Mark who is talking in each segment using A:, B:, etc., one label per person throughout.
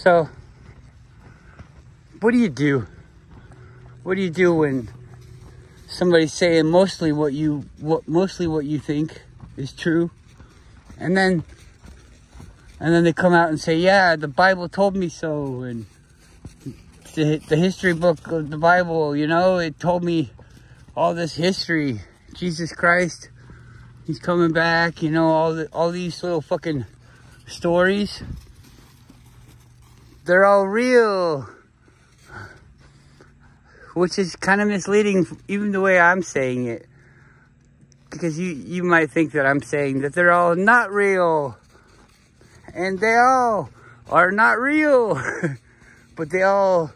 A: So, what do you do? What do you do when somebody's saying mostly what you think is true, and then they come out and say, yeah, the Bible told me so, and the history book of the Bible, you know, it told me all this history. Jesus Christ, he's coming back, you know, all these little fucking stories, they're all real. Which is kind of misleading, even the way I'm saying it. Because you might think that I'm saying that they're all not real. And they all are not real. But they all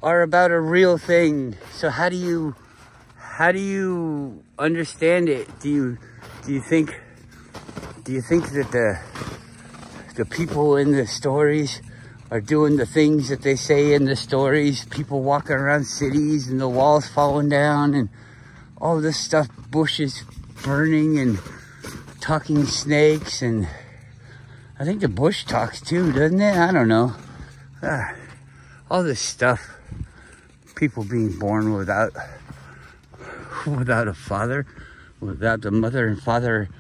A: are about a real thing. So how do you understand it? Do you think that the people in the stories are doing the things that they say in the stories? People walking around cities and the walls falling down and all this stuff, bushes burning and talking snakes, and I think the bush talks too, doesn't it? I don't know. All this stuff. People being born without a father, without the mother and father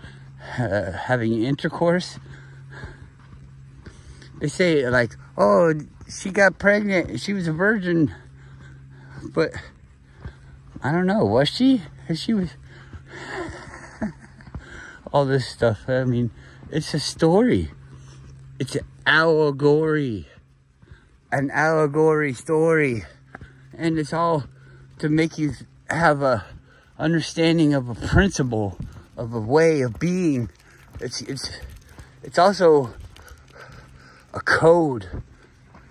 A: having intercourse. They say, like, oh, she got pregnant, she was a virgin. But I don't know, was she? She was... all this stuff, I mean, it's a story. It's an allegory. An allegory story. And it's all to make you have a understanding of a principle, of a way of being. It's also a code.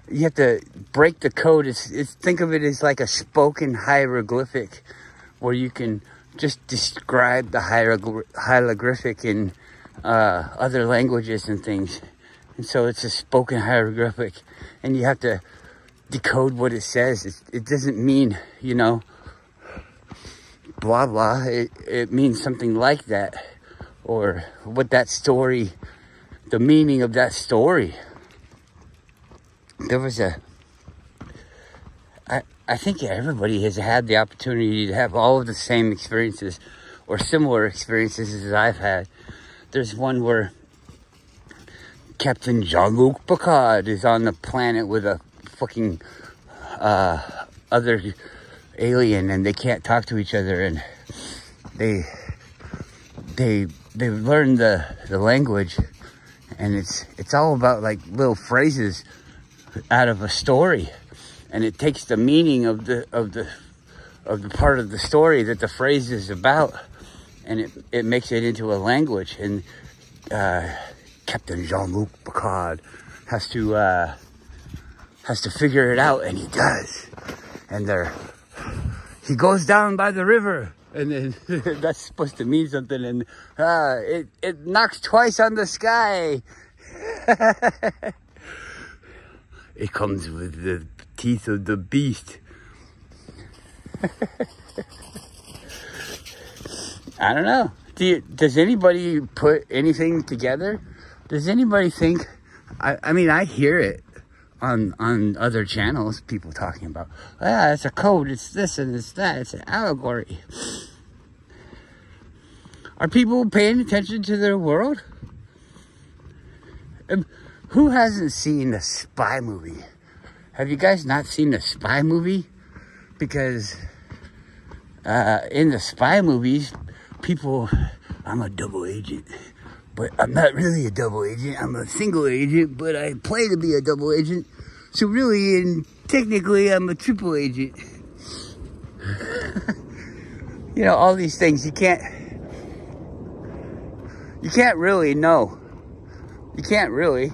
A: You have to break the code. Think of it as like a spoken hieroglyphic, where you can just describe the hieroglyphic in other languages and things. And so it's a spoken hieroglyphic, and you have to decode what it says. It doesn't mean, you know, blah blah. It means something like that, or what that story, the meaning of that story. There was I think everybody has had the opportunity to have all of the same experiences or similar experiences as I've had. There's one where Captain Jean-Luc Picard is on the planet with a fucking other alien, and they can't talk to each other, and they learn the language, and it's all about like little phrases out of a story, and it takes the meaning of the part of the story that the phrase is about, and it makes it into a language. And Captain Jean-Luc Picard has to figure it out, and he does. And he goes down by the river, and then that's supposed to mean something, and it knocks twice on the sky. It comes with the teeth of the beast. I don't know. Does anybody put anything together? Does anybody think... I mean, I hear it on other channels, people talking about, it's a code, it's this and it's that, it's an allegory. Are people paying attention to their world? Who hasn't seen a spy movie? Have you guys not seen a spy movie? Because in the spy movies, people, I'm a double agent, but I'm not really a double agent. I'm a single agent, but I play to be a double agent. So really, and technically, I'm a triple agent. You know, all these things, you can't really know. You can't really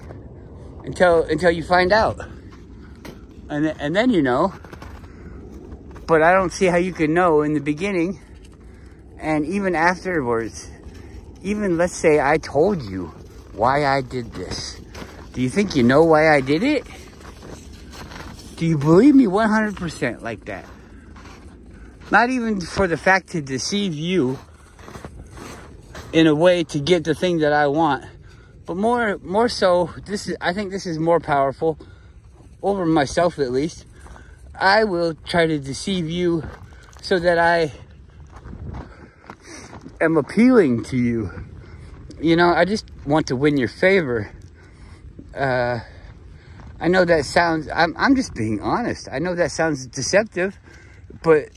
A: until you find out. And then you know. But I don't see how you can know in the beginning and even afterwards. Even, let's say I told you why I did this. Do you think you know why I did it? Do you believe me 100% like that? Not even for the fact to deceive you in a way to get the thing that I want. But more so, I think this is more powerful. over myself at least, I will try to deceive you so that I am appealing to you. You know, I just want to win your favor. I know that sounds, I'm just being honest. I know that sounds deceptive, but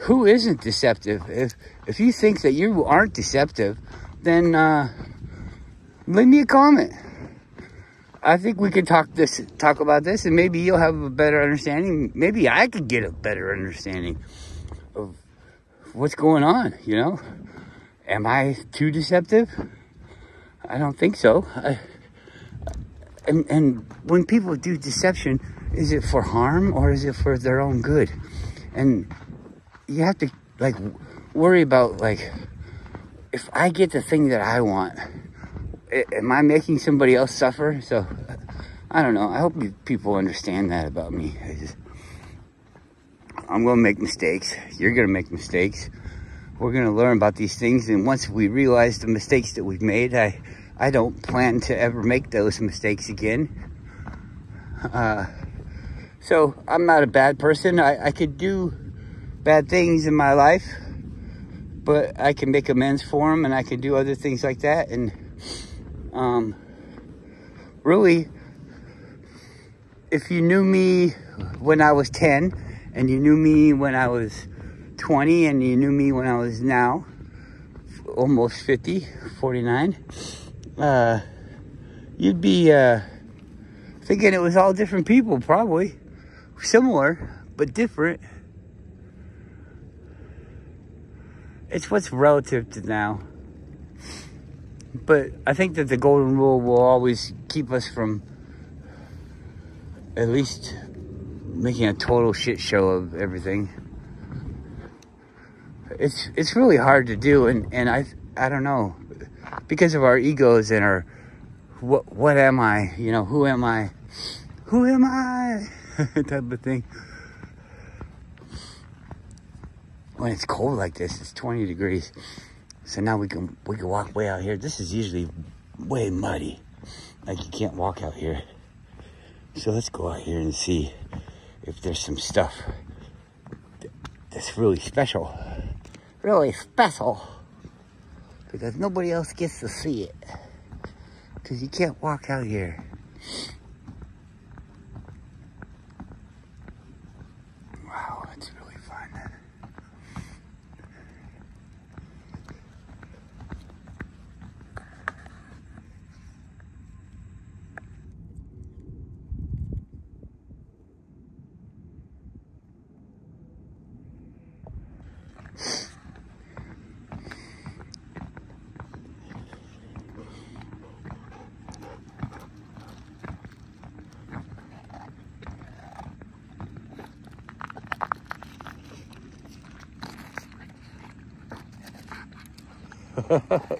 A: who isn't deceptive? If you think that you aren't deceptive, then leave me a comment. I think we can talk about this, and maybe you'll have a better understanding. Maybe I could get a better understanding of what's going on, you know? Am I too deceptive? I don't think so. And when people do deception, is it for harm or is it for their own good? And you have to, like, worry about, like, if I get the thing that I want, am I making somebody else suffer? So, I don't know. I hope people understand that about me. I'm going to make mistakes. You're going to make mistakes. We're going to learn about these things. And once we realize the mistakes that we've made, I don't plan to ever make those mistakes again. So, I'm not a bad person. I could do bad things in my life, but I can make amends for them, and I can do other things like that. And really, if you knew me when I was 10, and you knew me when I was 20, and you knew me when I was now almost 50, 49, you'd be thinking it was all different people, probably. Similar, but different. It's what's relative to now. But I think that the golden rule will always keep us from at least making a total shit show of everything. It's really hard to do, and I don't know, because of our egos and our what am I, you know, who am I type of thing. When it's cold like this, it's 20 degrees. So now we can walk way out here. This is usually way muddy. Like, you can't walk out here. So let's go out here and see if there's some stuff that's really special. Really special. Because nobody else gets to see it. Because you can't walk out here. Wow, it's really fun.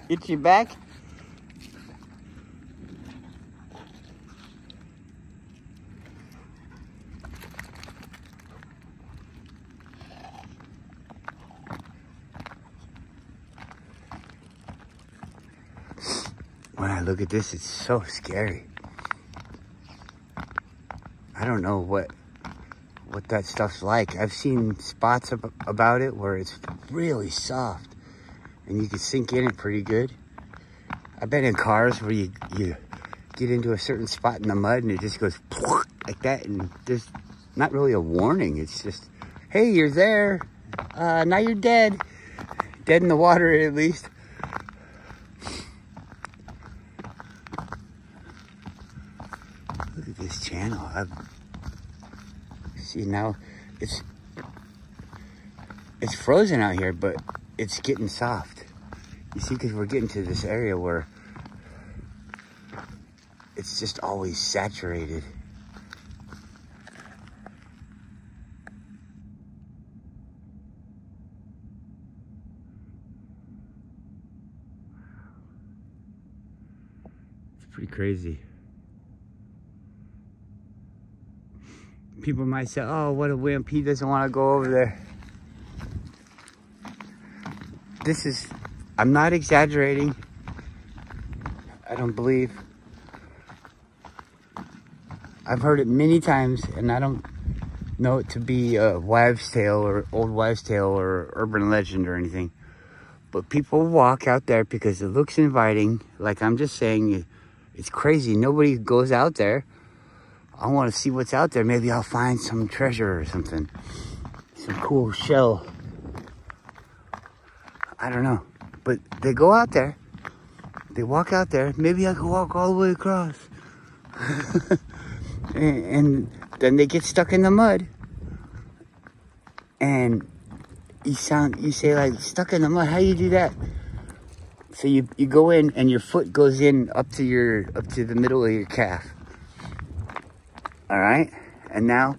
A: Itchy back? When I look at this, it's so scary. I don't know what that stuff's like. I've seen spots about it where it's really soft and you can sink in it pretty good. I've been in cars where you get into a certain spot in the mud and it just goes like that, and there's not really a warning. It's just, hey, you're there. Now you're dead. Dead in the water, at least. Look at this channel. See, now it's frozen out here, but it's getting soft. You see, because we're getting to this area where it's just always saturated. It's pretty crazy. People might say, oh, what a wimp, he doesn't want to go over there. This is, I'm not exaggerating. I don't believe. I've heard it many times, and I don't know it to be a wives' tale or old wives' tale or urban legend or anything. But people walk out there because it looks inviting. Like I'm just saying, it's crazy. Nobody goes out there. I want to see what's out there. Maybe I'll find some treasure or something. Some cool shell. I don't know. But they go out there. They walk out there. Maybe I can walk all the way across. and then they get stuck in the mud. And you say like, stuck in the mud, how you do that? So you go in and your foot goes in up to the middle of your calf. All right? And now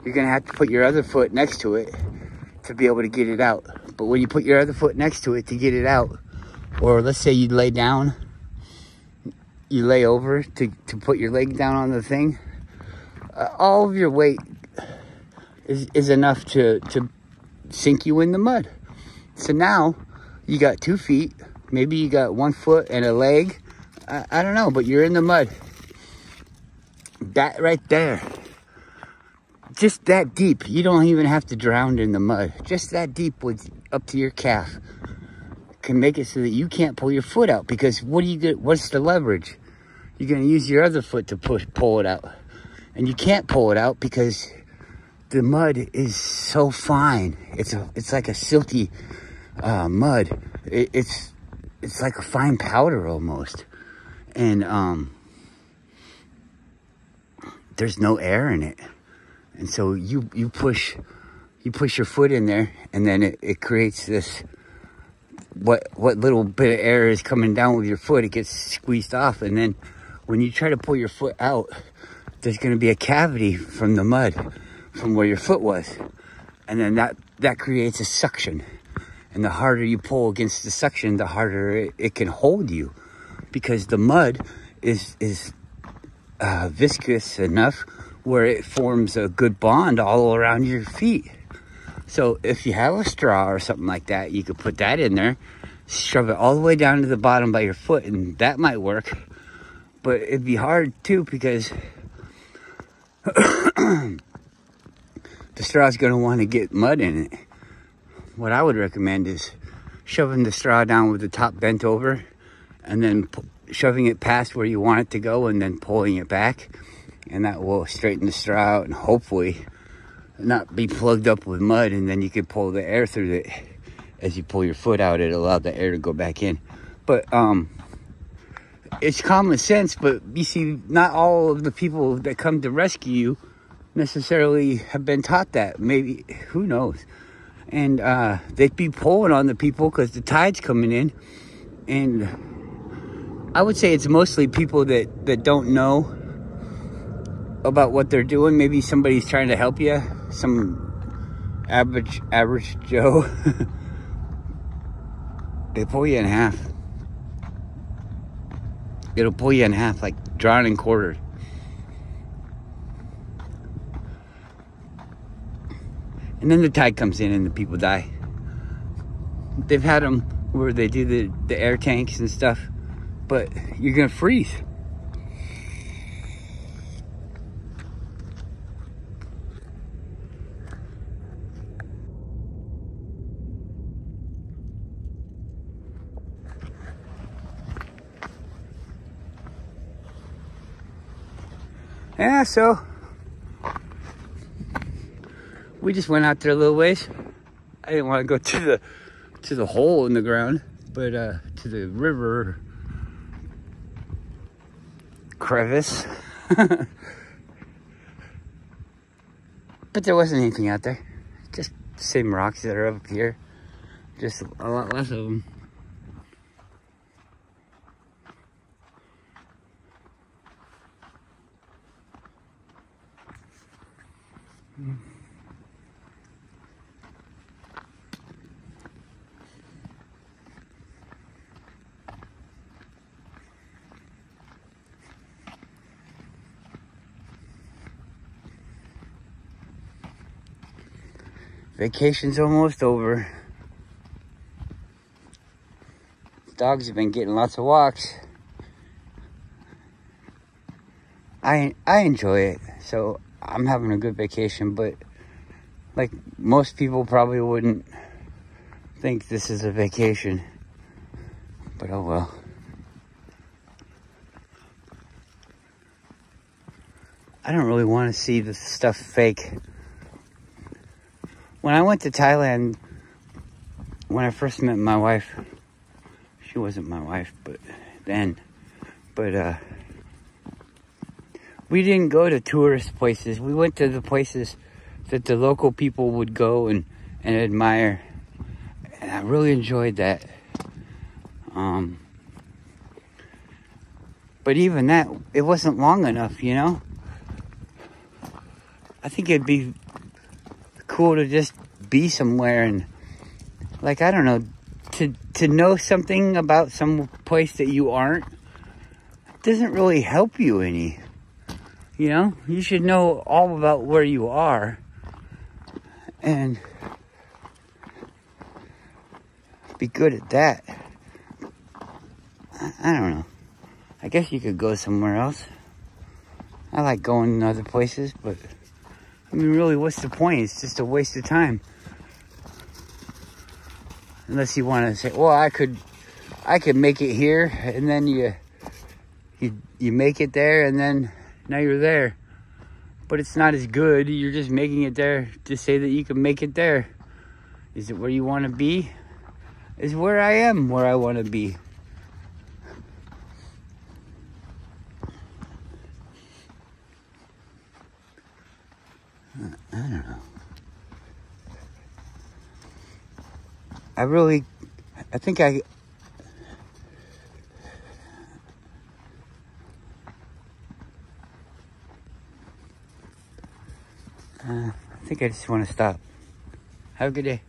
A: you're gonna have to put your other foot next to it to be able to get it out. But when you put your other foot next to it to get it out, or let's say you lay down, you lay over to put your leg down on the thing, all of your weight is enough to sink you in the mud. So now you got 2 feet, maybe you got 1 foot and a leg. I don't know, but you're in the mud. That right there, just that deep. You don't even have to drown in the mud. Just that deep with up to your calf can make it so that you can't pull your foot out, because what do you get? What's the leverage? You're going to use your other foot to pull it out. And you can't pull it out because the mud is so fine. It's like a silky mud. It's like a fine powder almost. And there's no air in it. And so you push your foot in there, and then it creates this, what little bit of air is coming down with your foot, it gets squeezed off. And then when you try to pull your foot out, there's going to be a cavity from the mud from where your foot was. And then that creates a suction. And the harder you pull against the suction, the harder it can hold you, because the mud is viscous enough where it forms a good bond all around your feet. So if you have a straw or something like that, you could put that in there, shove it all the way down to the bottom by your foot, and that might work. But it'd be hard too, because the straw's going to want to get mud in it. What I would recommend is shoving the straw down with the top bent over, and then shoving it past where you want it to go, and then pulling it back. And that will straighten the straw out and hopefully not be plugged up with mud. And then you can pull the air through it. As you pull your foot out, it allows the air to go back in. But it's common sense. But you see, not all of the people that come to rescue you necessarily have been taught that. Maybe, who knows? And they'd be pulling on the people because the tide's coming in. And I would say it's mostly people that don't know about what they're doing. Maybe somebody's trying to help you, some average Joe. They pull you in half. It'll pull you in half, like drawn and quartered. And then the tide comes in and the people die. They've had them where they do the air tanks and stuff, but you're gonna freeze. Yeah, so we just went out there a little ways. I didn't want to go to the hole in the ground, but to the river crevice. But there wasn't anything out there. Just the same rocks that are up here. Just a lot less of them. Vacation's almost over. Dogs have been getting lots of walks. I enjoy it. So I'm having a good vacation, but like most people probably wouldn't think this is a vacation. But oh well. I don't really want to see the stuff fake. When I went to Thailand, when I first met my wife, she wasn't my wife, but we didn't go to tourist places. We went to the places that the local people would go and admire. And I really enjoyed that. But even that, it wasn't long enough, you know? I think it'd be cool to just be somewhere and, like, I don't know, to know something about some place that you aren't doesn't really help you any. You know, you should know all about where you are and be good at that. I don't know. I guess you could go somewhere else. I like going to other places, but I mean, really, what's the point? It's just a waste of time. Unless you want to say, well, I could make it here, and then you make it there, and then now you're there. But it's not as good. You're just making it there to say that you can make it there. Is it where you want to be? Is where I am where I want to be. I don't know. I think I just want to stop. Have a good day.